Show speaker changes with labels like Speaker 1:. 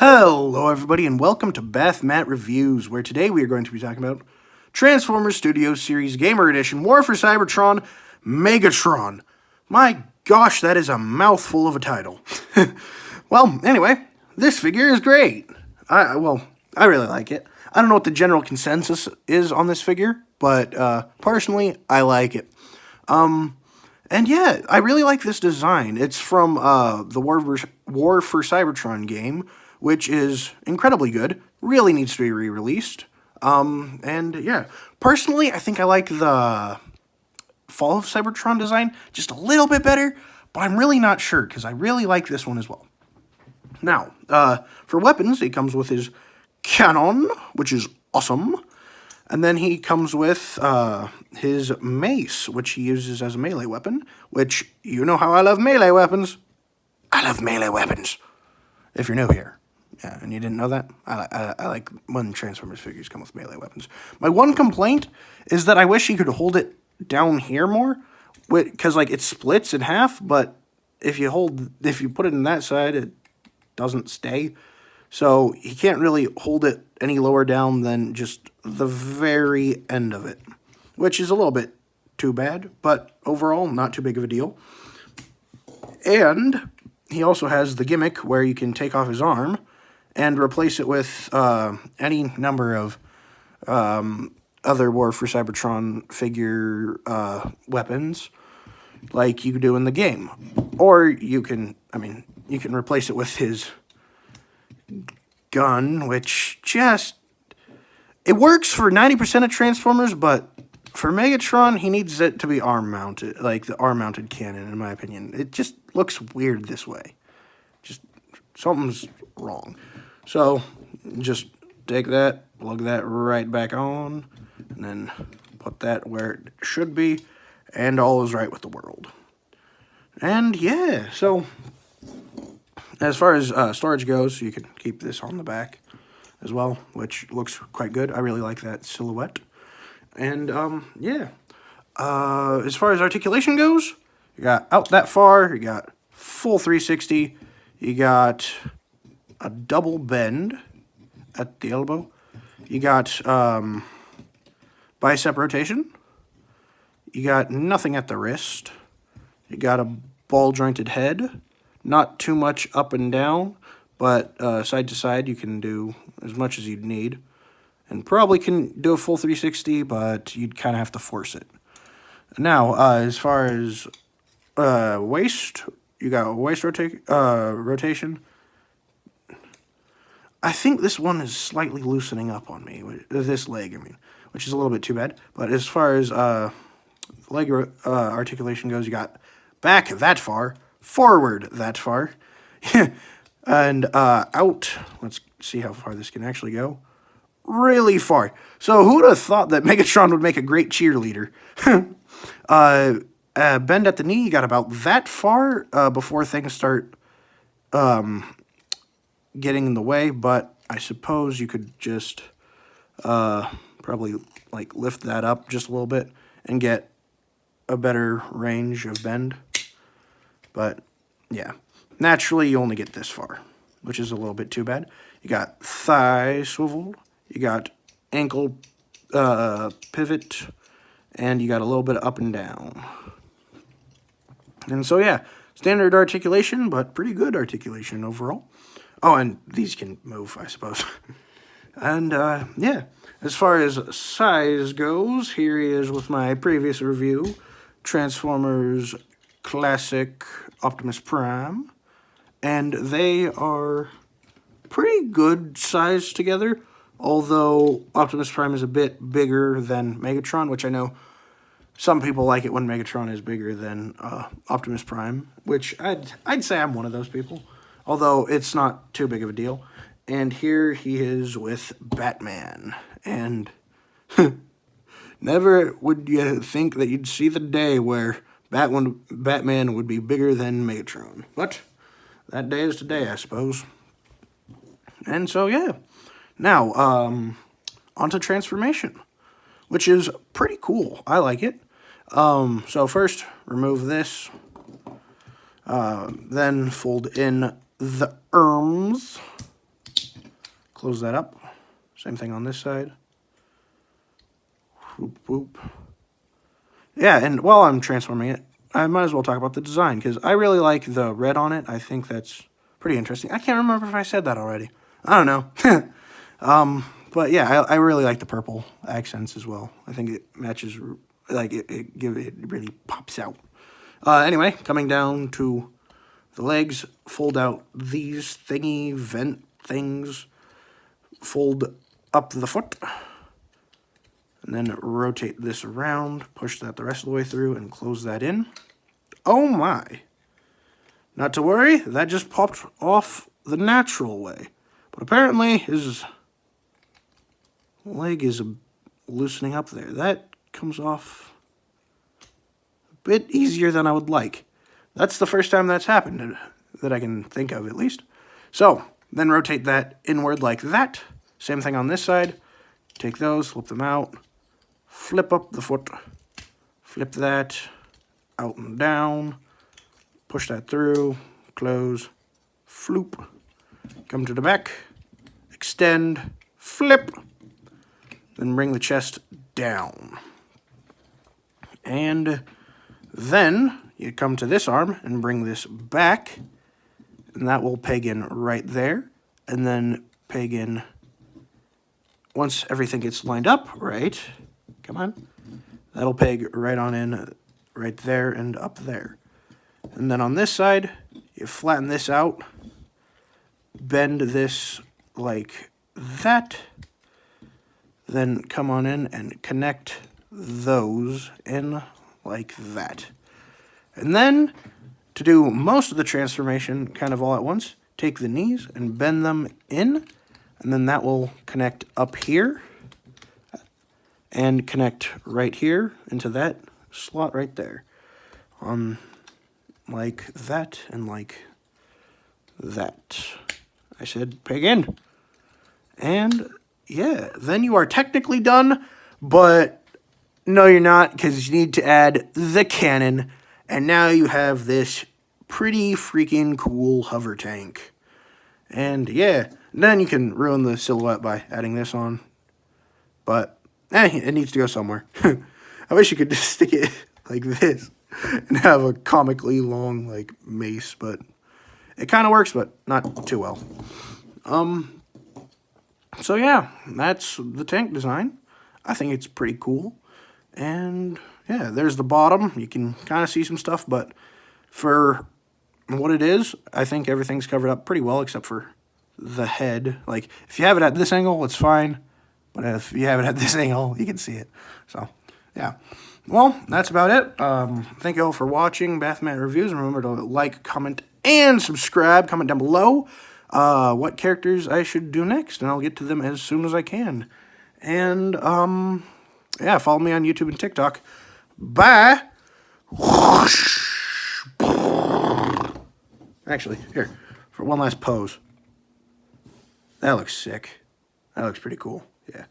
Speaker 1: Hello everybody and welcome to Bath Matt Reviews, where today we are going to be talking about Transformers Studios Series Gamer Edition War for Cybertron Megatron. My gosh, that is a mouthful of a title. Well, anyway, this figure is great. I really like it. I don't know what the general consensus is on this figure, but personally, I like it. And yeah, I really like this design. It's from the War for Cybertron game, which is incredibly good. Really needs to be re-released. And yeah, personally, I think I like the Fall of Cybertron design just a little bit better, but I'm really not sure because I really like this one as well. Now, for weapons, he comes with his cannon, which is awesome. And then he comes with his mace, which he uses as a melee weapon, which, you know how I love melee weapons. I love melee weapons, if you're new here. Yeah, and you didn't know that? I like when Transformers figures come with melee weapons. My one complaint is that I wish he could hold it down here more, because, like, it splits in half, but if you put it in that side, it doesn't stay. So he can't really hold it any lower down than just the very end of it, which is a little bit too bad, but overall, not too big of a deal. And he also has the gimmick where you can take off his arm and replace it with any number of other War for Cybertron figure weapons, like you do in the game. Or you can replace it with his gun, which it works for 90% of Transformers, but for Megatron, he needs it to be arm-mounted, like the arm-mounted cannon, in my opinion. It just looks weird this way. Just, something's wrong. So, just take that, plug that right back on, and then put that where it should be, and all is right with the world. And yeah, so as far as storage goes, you can keep this on the back as well, which looks quite good. I really like that silhouette. And yeah, as far as articulation goes, you got out that far, you got full 360, you got a double bend at the elbow, you got bicep rotation, you got nothing at the wrist, you got a ball jointed head, not too much up and down, but side to side you can do as much as you'd need. And probably can do a full 360, but you'd kind of have to force it. Now, as far as waist, you got waist rotation. I think this one is slightly loosening up on me, this leg, which is a little bit too bad. But as far as leg articulation goes, you got back that far, forward that far, and out. Let's see how far this can actually go. Really far. So who would have thought that Megatron would make a great cheerleader? Bend at the knee, you got about that far before things start getting in the way, but I suppose you could just probably like lift that up just a little bit and get a better range of bend. But yeah, naturally you only get this far, which is a little bit too bad. You got thigh swivel, you got ankle pivot, and you got a little bit of up and down. And so yeah, standard articulation, but pretty good articulation overall. Oh, and these can move, I suppose. And yeah, as far as size goes, here he is with my previous review, Transformers Classic Optimus Prime. And they are pretty good size together, although Optimus Prime is a bit bigger than Megatron, which I know some people like it when Megatron is bigger than Optimus Prime, which I'd say I'm one of those people, although it's not too big of a deal. And here he is with Batman, and never would you think that you'd see the day where Batman would be bigger than Megatron, but that day is today, I suppose. And so yeah, now onto transformation, which is pretty cool. I like it. So first, remove this, then fold in the arms, close that up. Same thing on this side. Whoop, whoop. Yeah, and while I'm transforming it, I might as well talk about the design, because I really like the red on it. I think that's pretty interesting. I can't remember if I said that already. I don't know. But yeah, I really like the purple accents as well. I think it matches, like, it really pops out. Anyway, coming down to the legs, fold out these thingy vent things, fold up the foot, and then rotate this around, push that the rest of the way through, and close that in. Oh my! Not to worry, that just popped off the natural way. But apparently his leg is loosening up there. That comes off a bit easier than I would like. That's the first time that's happened, that I can think of at least. So, then rotate that inward like that. Same thing on this side. Take those, flip them out, flip up the foot, flip that out and down, push that through, close, floop, come to the back, extend, flip, then bring the chest down. And then you come to this arm and bring this back, and that will peg in right there, and then peg in once everything gets lined up, right? Come on. That'll peg right on in, right there and up there. And then on this side, you flatten this out, bend this like that, then come on in and connect those in like that. And then, to do most of the transformation kind of all at once, take the knees and bend them in, and then that will connect up here and connect right here into that slot right there. Like that and like that. I said peg in. And yeah, then you are technically done, but no you're not, because you need to add the cannon, and now you have this pretty freaking cool hover tank. And yeah, then you can ruin the silhouette by adding this on. But, it needs to go somewhere. I wish you could just stick it like this and have a comically long, like, mace, but it kind of works, but not too well. So yeah, that's the tank design. I think it's pretty cool. And yeah, there's the bottom. You can kind of see some stuff, but for what it is, I think everything's covered up pretty well except for the head. Like, if you have it at this angle, it's fine. But if you have it at this angle, you can see it. So, yeah. Well, that's about it. Thank you all for watching Bathmat Reviews. And remember to like, comment, and subscribe. Comment down below what characters I should do next, and I'll get to them as soon as I can. And, yeah, follow me on YouTube and TikTok. Bye! Actually, here, for one last pose. That looks sick. That looks pretty cool. Yeah.